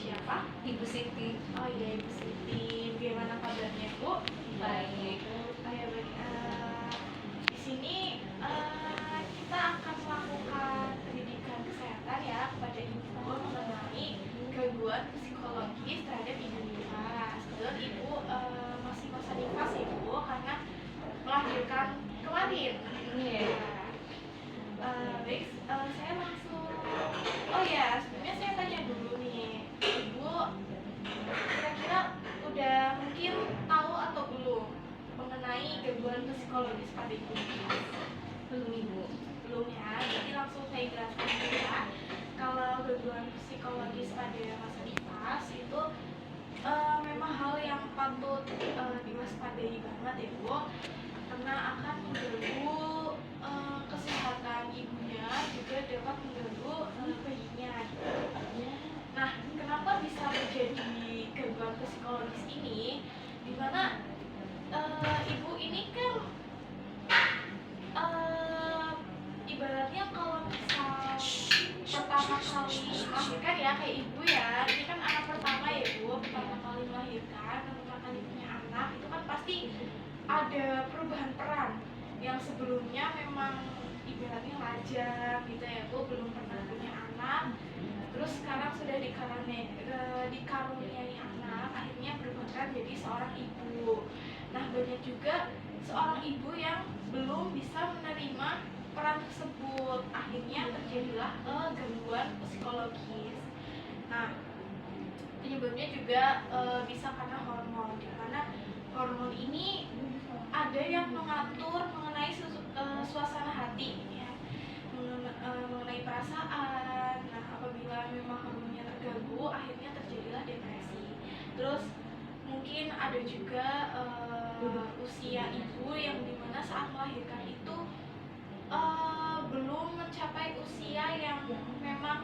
siapa? Ibu Siti. Oh iya, Ibu Siti. Bagaimana kabarnya, Bu? Baik. Oh ya, baik. Di sini kita akan melakukan pendidikan kesehatan ya kepada Ibu mengenai gangguan psikologis terhadap Ibu nifas. Kebetulan Ibu masih masa nifas ya, Bu, karena melahirkan kemarin. Iya. Baik, saya langsung. Oh ya, sebelumnya saya tanya dulu nih, Ibu kira-kira udah mungkin tahu atau belum mengenai gangguan psikologis pada Ibu nifas? Belum, Ibu. Belum ya, jadi langsung saya jelaskan dulu ya. Kalau gangguan psikologis pada masa nifas itu memang hal yang patut diwaspadai banget ya, Bu, karena akan mengganggu kesehatan ibunya, juga dapat mengganggu bayinya. Nah, kenapa bisa terjadi gangguan psikologis ini? Dimana ibu ini kan ibaratnya kalau misal pertama kali melahirkan ya, kayak ibu ya, ini kan anak pertama ya, Bu, pertama kali melahirkan, pertama kali punya anak, itu kan pasti ada perubahan peran yang sebelumnya memang ibaratnya lajang gitu ya, Bu, belum pernah punya anak, terus sekarang sudah dikaruniai anak, akhirnya berubah peran jadi seorang ibu. Nah, banyak juga seorang ibu yang belum bisa menerima peran tersebut, akhirnya terjadilah gangguan psikologis. Nah, penyebabnya juga bisa karena hormon, di mana hormon ini ada yang mengatur mengenai suasana hati ya, mengenai perasaan. Nah, apabila memang hormonnya terganggu, akhirnya terjadilah depresi. Terus mungkin ada juga usia ibu yang dimana saat melahirkan itu belum mencapai usia yang memang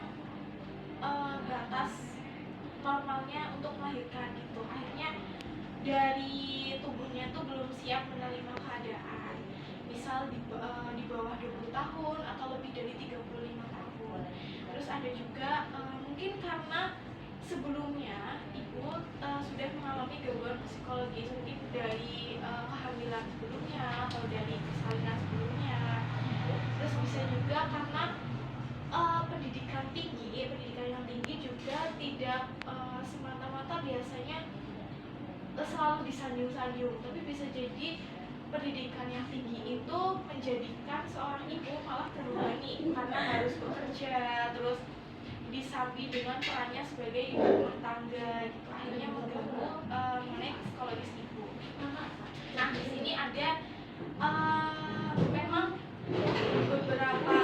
batas normalnya untuk melahirkan gitu. Akhirnya dari tubuhnya tuh belum siap menerima keadaan. Misal di bawah 20 tahun atau lebih dari 35 tahun. Terus ada juga mungkin karena sebelumnya ibu sudah mengalami gangguan psikologis, mungkin dari kehamilan sebelumnya atau dari persalinan sebelumnya. Terus bisa juga karena pendidikan yang tinggi juga tidak semata-mata biasanya selalu disanjung-sanjung, tapi bisa jadi pendidikan yang tinggi itu menjadikan seorang ibu malah terbebani karena harus bekerja, terus disambi dengan perannya sebagai ibu rumah tangga gitu, akhirnya mengganggu mengenai psikologis ibu. Nah, di sini ada memang beberapa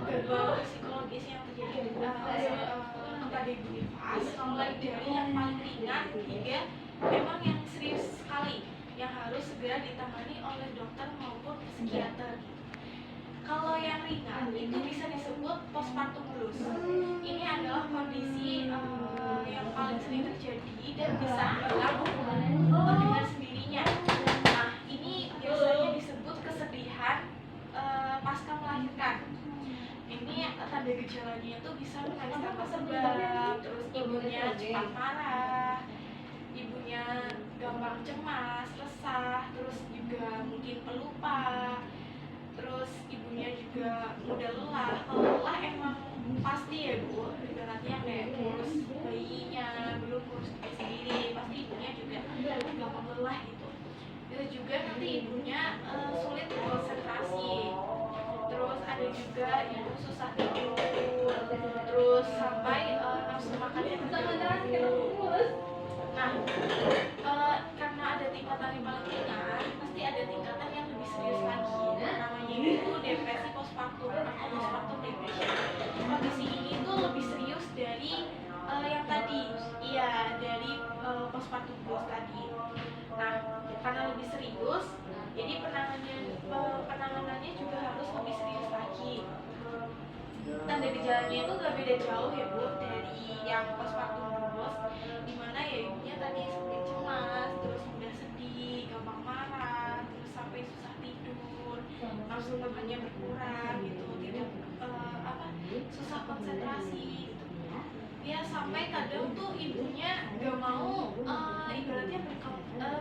gangguan psikologis yang terjadi kepada ibu nifas, mulai dari yang paling ringan hingga memang yang serius sekali yang harus segera ditangani oleh dokter maupun psikiater. Kalau yang ringan itu bisa disebut postpartum blues. Ini adalah kondisi yang paling sering terjadi dan bisa hilang dengan sendirinya. Nah, ini biasanya disebut kesedihan pasca melahirkan. Ini tanda gejalanya itu bisa menangis tanpa sebab, terus ibunya cepat marah, ibunya gampang cemas, resah, terus juga mungkin pelupa, terus ibunya juga mudah lelah. Kalau lelah emang pasti ya, Bu, ibaratnya kayak ngurus bayinya, belum ngurus diri sendiri, pasti ibunya juga gampang lelah gitu. Bisa juga nanti ibunya sulit konsentrasi, terus ada juga ibu susah tidur, terus sampai nafsu makannya terganggu. Nah, karena ada tingkatan yang paling ringan, pasti ada tingkatan yang lebih serius lagi. Namanya itu depresi postpartum atau postpartum depression. Kondisi ini tuh lebih serius dari yang tadi, iya, dari postpartum blues tadi. Nah, karena lebih serius, jadi penanganannya juga harus lebih serius lagi. Tanda gejalanya itu gak beda jauh ya, Bu, dari yang postpartum blues, dimana ya ibunya tadi semakin cemas, terus mudah sedih, gampang marah, terus sampai susah tidur, nafsu makannya berkurang gitu, tidak susah konsentrasi gitu. ya sampai kadang tuh ibunya gak mau ibaratnya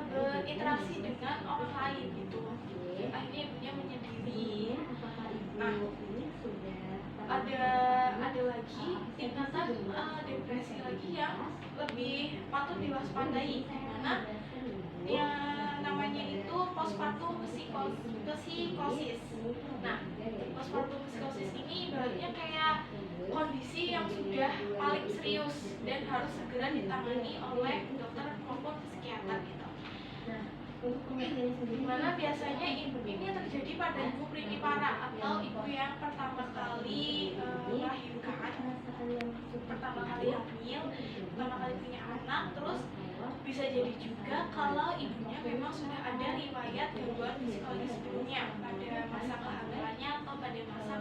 berinteraksi dengan orang lain gitu, akhirnya ibunya menyendiri. Nah, ada lagi tingkatan depresi lagi yang lebih patut diwaspadai, dimana yang namanya itu postpartum psikosis. Nah, postpartum psikosis ini ibaratnya kayak kondisi yang sudah paling serius dan harus segera ditangani oleh dokter maupun psikiater gitu. Dimana biasanya ibu ini terjadi pada ibu perinipara atau ibu yang pertama kali melahirkan, pertama kali hamil, pertama kali punya anak. Terus bisa jadi juga kalau ibunya memang sudah ada riwayat gangguan psikologis sebelumnya pada masa kehamilannya atau pada masa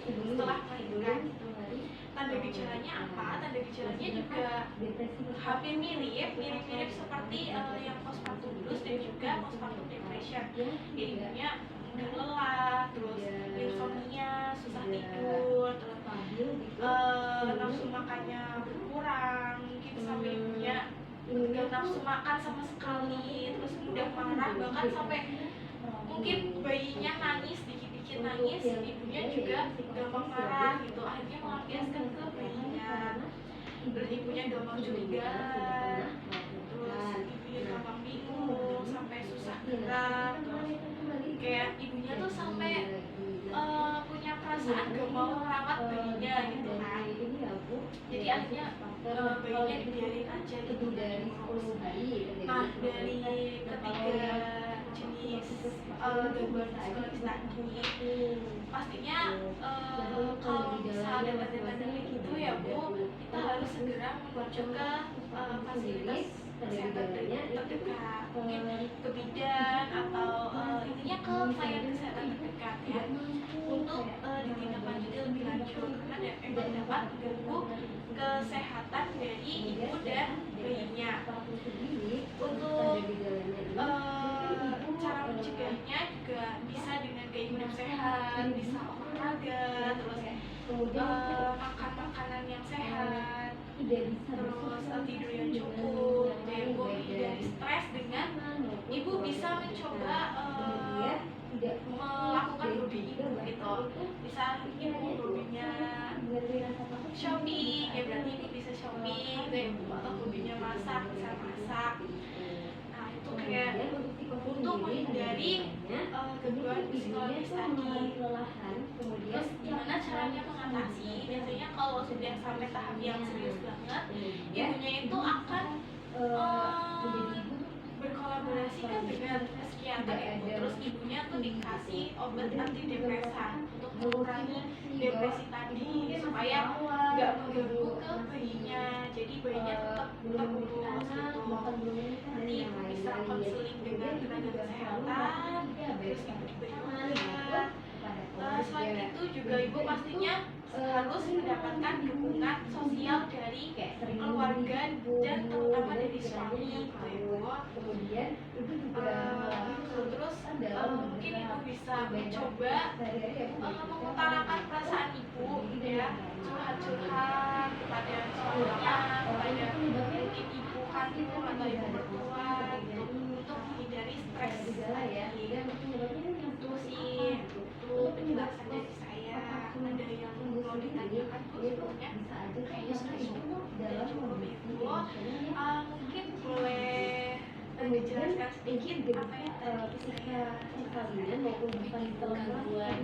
setelah melahirkan gitu. Tanda gejalanya apa? Tanda gejalanya juga hampir mirip seperti yang postpartum blues dan juga postpartum depression. Jadi ibunya mudah lelah, terus insomnia, susah tidur, terus nafsu makannya berkurang, mungkin sampai ibunya nggak nafsu makan sama sekali, terus mudah marah, bahkan sampai mungkin bayinya nangis, dikit-dikit nangis, ibunya juga gampang marah gitu, akhirnya melampiaskan ke bayinya. Terus ibunya gampang curiga, terus ibunya gampang bingung, sampai susah gerak, terus kayak ibunya tuh sampai punya perasaan gak mau merawat bayinya gitu kan. Jadi akhirnya bayinya dibiarin aja gitu dari ngurus. Nah, dari ketiga jenis gangguan psikologis tadi, pastinya kalau misalnya ada tanda-tanda kayak gitu ya Bu, kita harus segera merujuk ke fasilitas kesehatan terdekat, mungkin ke bidan atau intinya ke pelayanan kesehatan terdekat ya, untuk ditindaklanjuti lebih lanjut karena emang dapat mengganggu kesehatan dari ibu dan bayinya. Untuk cara mencegahnya juga bisa dengan gaya hidup sehat, bisa olahraga, terus makan makanan yang sehat, terus tidur yang cukup, dan ibu menghindari stres dengan ibu bisa mencoba melakukan hobi ibu gitu. Bisa ibu hobinya shopping, ya berarti ibu bisa shopping gitu ya Bu, atau hobinya masak, bisa masak. Nah, itu kayak untuk menghindari gangguan psikologis tadi. Terus gimana caranya mengatasi? Biasanya kalau sudah sampai tahap yang serius banget, ibunya itu akan berkolaborasi kan dengan psikiater ibu. Terus ibunya tuh dikasih obat antidepresan untuk mengurangi depresi tadi supaya nggak mengganggu ke bayinya. Jadi bayinya tetap terurus gitu. Nanti ibu bisa konseling dengan tenaga kesehatan, terus ibu juga selain itu juga ibu pastinya harus mendapatkan dukungan sosial dari keluarga dan terutama dari suami gitu ya Bu. Terus mungkin ibu bisa mencoba mengutarakan perasaan ibu ya, curhat-curhat kepada suaminya, kepada mungkin ibu kandung atau ibu mertua gitu, untuk menghindari stres lagi. Itu sih, itu penjelasan dari saya. Ada yang mau ditanyakan Bu sebelumnya? Kayaknya sudah cukup ya Bu. Mungkin boleh dijelaskan sedikit apa yang tadi saya Itu gangguan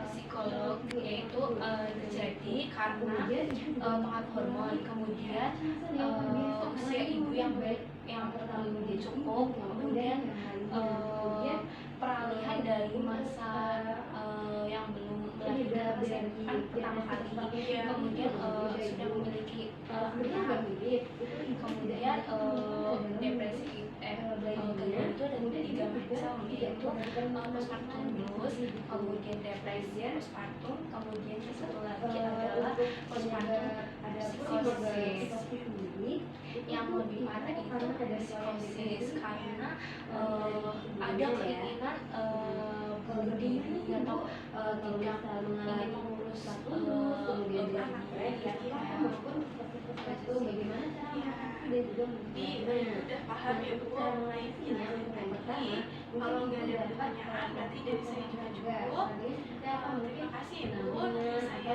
psikolog yaitu terjadi karena pengaruh hormon, kemudian usia ibu yang terlalu cukup, kemudian peralihan dari masa yang belum melahirkan kan pertama kali, kemudian sudah memiliki anak, kemudian depresi gangguan itu ada 3 macam, yaitu postpartum blues, kemudian depresi postpartum, kemudian yang satu lagi adalah postpartum psikosis. Yang lebih parah itu psikosis karena ada keinginan bunuh diri atau tidak ingin mengurus anak Jadi udah paham ya Bu mengenai video tadi. Kalau nggak ada pertanyaan berarti dari saya juga cukup. Terima kasih ya Bu, nanti saya